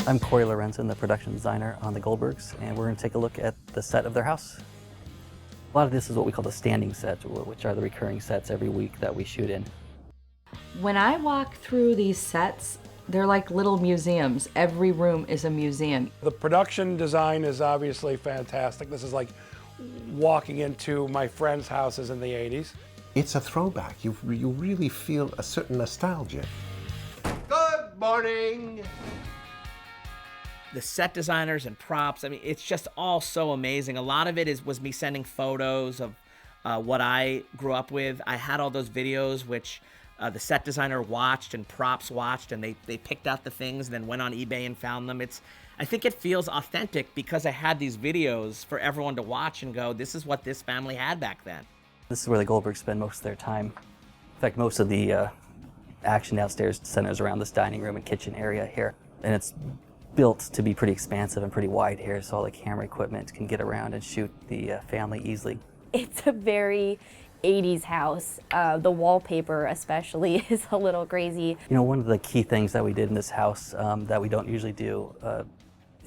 I'm Corey Lorenzen, the production designer on the Goldbergs, and we're going to take a look at the set of their house. A lot of this is what we call the standing set, which are the recurring sets every week that we shoot in. When I walk through these sets, they're like little museums. Every room is a museum. The production design is obviously fantastic. This is like walking into my friends' houses in the 80s. It's a throwback. You really feel a certain nostalgia. Good morning. The set designers and props, I mean, it's just all so amazing. A lot of it was me sending photos of what I grew up with. I had all those videos which the set designer watched and props watched, and they picked out the things and then went on eBay and found them. I think it feels authentic because I had these videos for everyone to watch and go, this is what this family had back then. This is where the Goldbergs spend most of their time. In fact, most of the action downstairs centers around this dining room and kitchen area here. And it's built to be pretty expansive and pretty wide here, so all the camera equipment can get around and shoot the family easily. It's a very 80s house. The wallpaper especially is a little crazy. You know, one of the key things that we did in this house that we don't usually do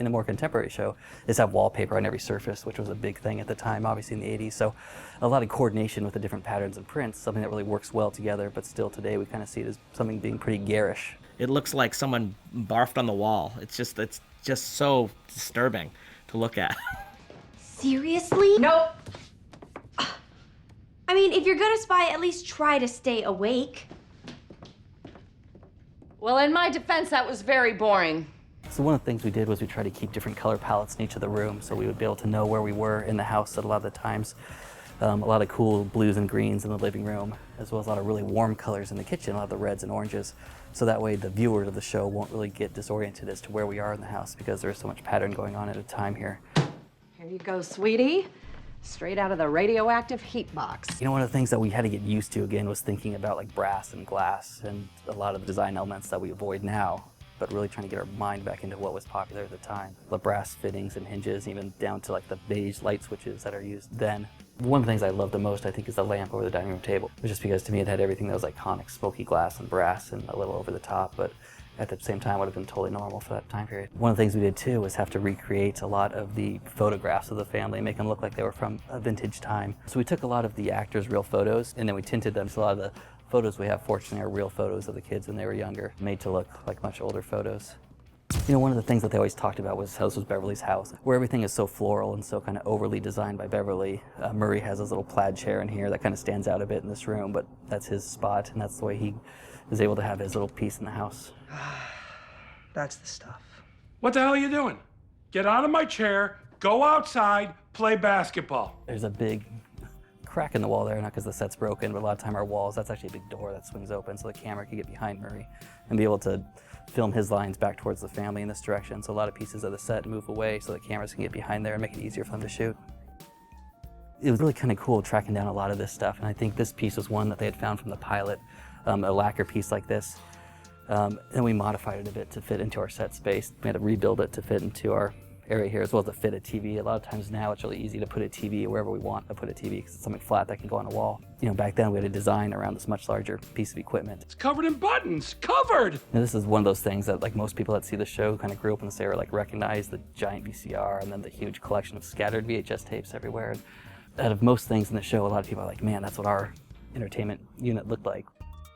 in a more contemporary show is have wallpaper on every surface, which was a big thing at the time, obviously in the 80s. So a lot of coordination with the different patterns and prints, something that really works well together, but still today we kind of see it as something being pretty garish. It looks like someone barfed on the wall. It's just so disturbing to look at. Seriously? Nope. I mean, if you're gonna spy, at least try to stay awake. Well, in my defense, that was very boring. So one of the things we did was we tried to keep different color palettes in each of the rooms so we would be able to know where we were in the house at a lot of the times. A lot of cool blues and greens in the living room, as well as a lot of really warm colors in the kitchen, a lot of the reds and oranges. So that way the viewers of the show won't really get disoriented as to where we are in the house because there's so much pattern going on at a time here. Here you go, sweetie. Straight out of the radioactive heat box. You know, one of the things that we had to get used to again was thinking about like brass and glass and a lot of the design elements that we avoid now, but really trying to get our mind back into what was popular at the time. The brass fittings and hinges, even down to like the beige light switches that are used then. One of the things I love the most, I think, is the lamp over the dining room table. Just because to me it had everything that was iconic, smoky glass and brass and a little over the top, but at the same time would have been totally normal for that time period. One of the things we did too was have to recreate a lot of the photographs of the family and make them look like they were from a vintage time. So we took a lot of the actors' real photos and then we tinted them. So a lot of the photos we have, fortunately, are real photos of the kids when they were younger, made to look like much older photos. You know, one of the things that they always talked about was how this was Beverly's house, where everything is so floral and so kind of overly designed by Beverly. Murray has his little plaid chair in here that kind of stands out a bit in this room, but that's his spot, and that's the way he is able to have his little piece in the house. That's the stuff. What the hell are you doing? Get out of my chair, go outside, play basketball. There's a big crack in the wall there, not because the set's broken, but a lot of time our walls, that's actually a big door that swings open so the camera can get behind Murray and be able to film his lines back towards the family in this direction. So a lot of pieces of the set move away so the cameras can get behind there and make it easier for them to shoot. It was really kind of cool tracking down a lot of this stuff, and I think this piece was one that they had found from the pilot, a lacquer piece like this. And we modified it a bit to fit into our set space. We had to rebuild it to fit into our area here, as well as to fit a TV. A lot of times now it's really easy to put a TV wherever we want to put a TV because it's something flat that can go on a wall. You know, back then we had to design around this much larger piece of equipment. It's covered in buttons, covered! And this is one of those things that like most people that see the show kind of grew up in this era, like recognize the giant VCR and then the huge collection of scattered VHS tapes everywhere. And out of most things in the show, a lot of people are like, man, that's what our entertainment unit looked like.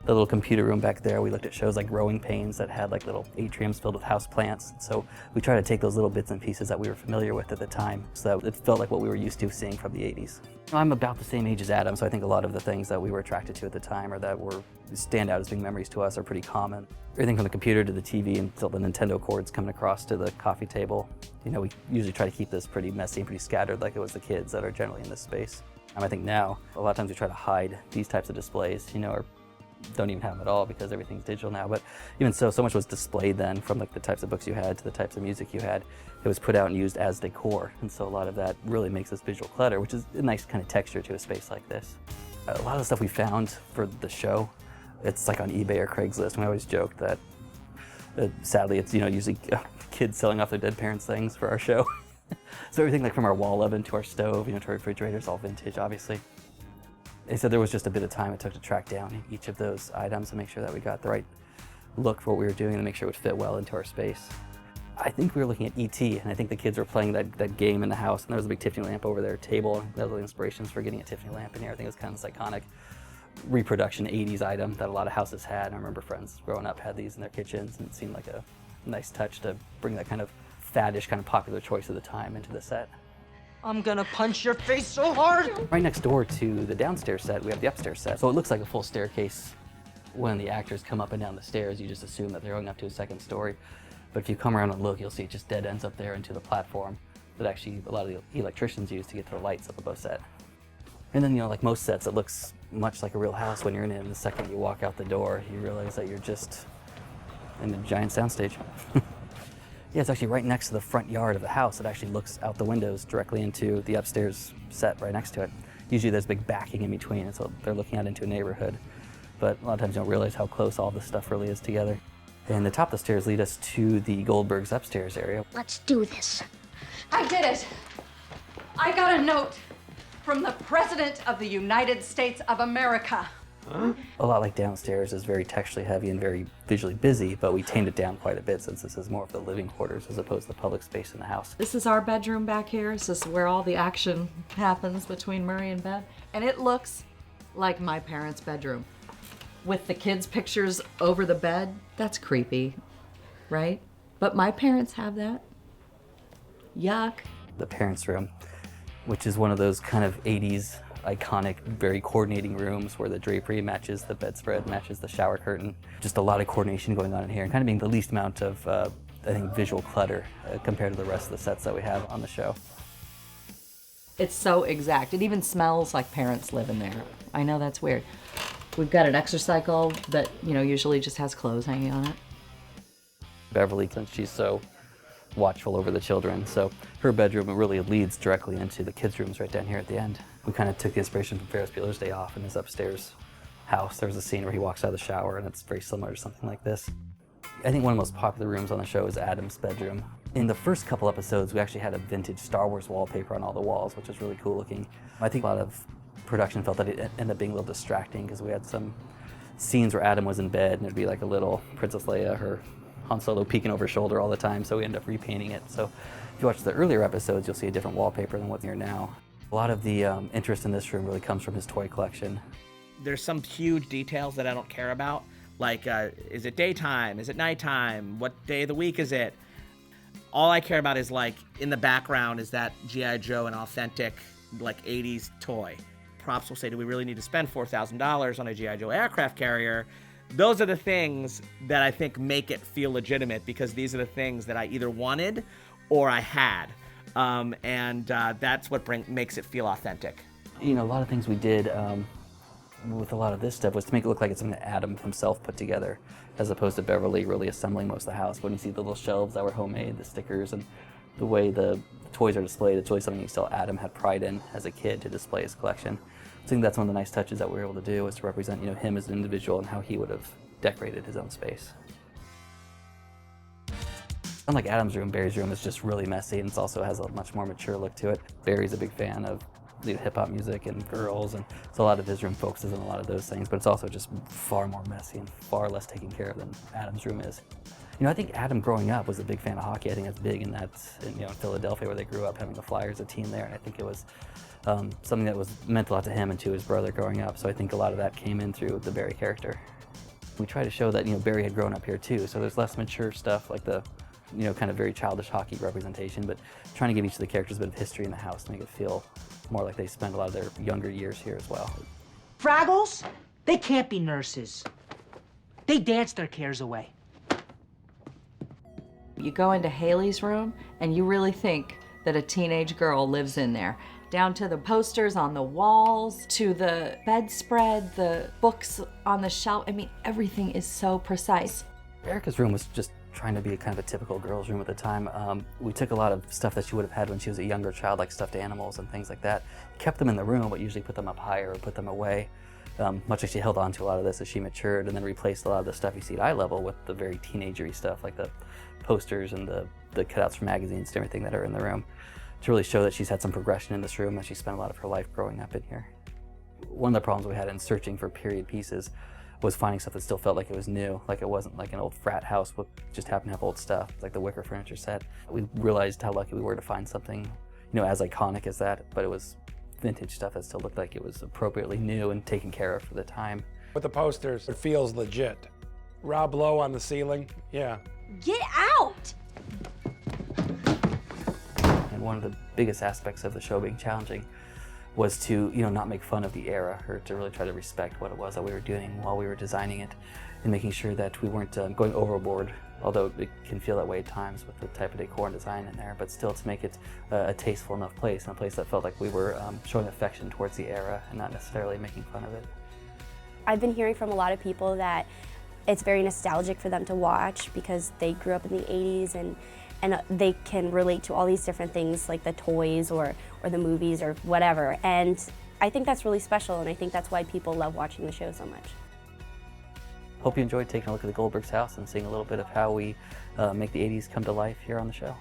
The little computer room back there, we looked at shows like Growing Pains that had like little atriums filled with house plants. So we try to take those little bits and pieces that we were familiar with at the time so that it felt like what we were used to seeing from the 80s. I'm about the same age as Adam, so I think a lot of the things that we were attracted to at the time or that stand out as being memories to us are pretty common. Everything from the computer to the TV until the Nintendo cords coming across to the coffee table. You know, we usually try to keep this pretty messy and pretty scattered like it was the kids that are generally in this space. I think now, a lot of times we try to hide these types of displays, you know, or don't even have them at all because everything's digital now. But even so much was displayed then, from like the types of books you had to the types of music you had. It was put out and used as decor, and so a lot of that really makes this visual clutter, which is a nice kind of texture to a space like this. A lot of the stuff we found for the show, it's like on eBay or Craigslist, and we always joked that sadly it's, you know, usually kids selling off their dead parents' things for our show. So everything like from our wall oven to our stove, you know, to our refrigerator is all vintage, obviously. They said there was just a bit of time it took to track down each of those items and make sure that we got the right look for what we were doing and make sure it would fit well into our space. I think we were looking at E.T., and I think the kids were playing that game in the house, and there was a big Tiffany lamp over their table, and that was the inspirations for getting a Tiffany lamp in here. I think it was kind of this iconic reproduction 80s item that a lot of houses had. And I remember friends growing up had these in their kitchens, and it seemed like a nice touch to bring that kind of faddish, kind of popular choice of the time into the set. I'm gonna punch your face so hard! Right next door to the downstairs set, we have the upstairs set. So it looks like a full staircase. When the actors come up and down the stairs, you just assume that they're going up to a second story. But if you come around and look, you'll see it just dead ends up there into the platform that actually a lot of the electricians use to get to the lights up above set. And then, you know, like most sets, it looks much like a real house when you're in it. And the second you walk out the door, you realize that you're just in a giant soundstage. Yeah, it's actually right next to the front yard of the house. It actually looks out the windows directly into the upstairs set right next to it. Usually there's big backing in between, and so they're looking out into a neighborhood. But a lot of times you don't realize how close all this stuff really is together. And the top of the stairs lead us to the Goldbergs upstairs area. Let's do this. I did it. I got a note from the President of the United States of America. A lot like downstairs is very texturally heavy and very visually busy, but we tamed it down quite a bit since this is more of the living quarters as opposed to the public space in the house. This is our bedroom back here. This is where all the action happens between Murray and Beth. And it looks like my parents' bedroom. With the kids' pictures over the bed, that's creepy, right? But my parents have that. Yuck. The parents' room, which is one of those kind of 80s iconic, very coordinating rooms where the drapery matches the bedspread, matches the shower curtain. Just a lot of coordination going on in here, and kind of being the least amount of, I think, visual clutter compared to the rest of the sets that we have on the show. It's so exact. It even smells like parents live in there. I know that's weird. We've got an exercycle that, you know, usually just has clothes hanging on it. Beverly, since she's so watchful over the children, so her bedroom really leads directly into the kids' rooms right down here at the end. We kind of took the inspiration from Ferris Bueller's Day Off in his upstairs house. There's a scene where he walks out of the shower, and it's very similar to something like this. I think one of the most popular rooms on the show is Adam's bedroom. In the first couple episodes, we actually had a vintage Star Wars wallpaper on all the walls, which is really cool looking. I think a lot of production felt that it ended up being a little distracting because we had some scenes where Adam was in bed and it'd be like a little Princess Leia, her Han Solo peeking over his shoulder all the time, so we ended up repainting it. So if you watch the earlier episodes, you'll see a different wallpaper than what's here now. A lot of the interest in this room really comes from his toy collection. There's some huge details that I don't care about, like is it daytime, is it nighttime, what day of the week is it? All I care about is, like, in the background is that G.I. Joe, an authentic, like, 80s toy. Props will say, do we really need to spend $4,000 on a G.I. Joe aircraft carrier? Those are the things that I think make it feel legitimate, because these are the things that I either wanted or I had. That's what makes it feel authentic. You know, a lot of things we did with a lot of this stuff was to make it look like it's something that Adam himself put together, as opposed to Beverly really assembling most of the house. When you see the little shelves that were homemade, the stickers, and the way the toys are displayed, it's really something you saw Adam had pride in as a kid to display his collection. I think that's one of the nice touches that we were able to do, was to represent, you know, him as an individual and how he would have decorated his own space. Unlike Adam's room, Barry's room is just really messy, and it also has a much more mature look to it. Barry's a big fan of hip-hop music and girls, and so a lot of his room focuses on a lot of those things, but it's also just far more messy and far less taken care of than Adam's room is. You know, I think Adam growing up was a big fan of hockey. I think that's big, and that's in Philadelphia, where they grew up, having the Flyers, a team there, and I think it was something that was meant a lot to him and to his brother growing up, so I think a lot of that came in through the Barry character. We try to show that, Barry had grown up here too, so there's less mature stuff like the kind of very childish hockey representation, but trying to give each of the characters a bit of history in the house to make it feel more like they spent a lot of their younger years here as well. Fraggles? They can't be nurses. They dance their cares away. You go into Haley's room and you really think that a teenage girl lives in there. Down to the posters on the walls, to the bedspread, the books on the shelf. I mean, everything is so precise. Erica's room was just trying to be a kind of a typical girl's room at the time. We took a lot of stuff that she would have had when she was a younger child, like stuffed animals and things like that, kept them in the room, but usually put them up higher or put them away. Much like she held on to a lot of this as she matured, and then replaced a lot of the stuff you see at eye level with the very teenagery stuff, like the posters and the cutouts from magazines and everything that are in the room, to really show that she's had some progression in this room, that she spent a lot of her life growing up in here. One of the problems we had in searching for period pieces was finding stuff that still felt like it was new, like it wasn't like an old frat house but just happened to have old stuff, like the wicker furniture set. We realized how lucky we were to find something, as iconic as that, but it was vintage stuff that still looked like it was appropriately new and taken care of for the time. With the posters, it feels legit. Rob Lowe on the ceiling, yeah. Get out! And one of the biggest aspects of the show being challenging was to, not make fun of the era, or to really try to respect what it was that we were doing while we were designing it, and making sure that we weren't going overboard, although it can feel that way at times with the type of decor and design in there, but still to make it a tasteful enough place, and a place that felt like we were showing affection towards the era and not necessarily making fun of it. I've been hearing from a lot of people that it's very nostalgic for them to watch because they grew up in the 80s and they can relate to all these different things like the toys or the movies or whatever. And I think that's really special, and I think that's why people love watching the show so much. Hope you enjoyed taking a look at the Goldbergs house and seeing a little bit of how we make the 80s come to life here on the show.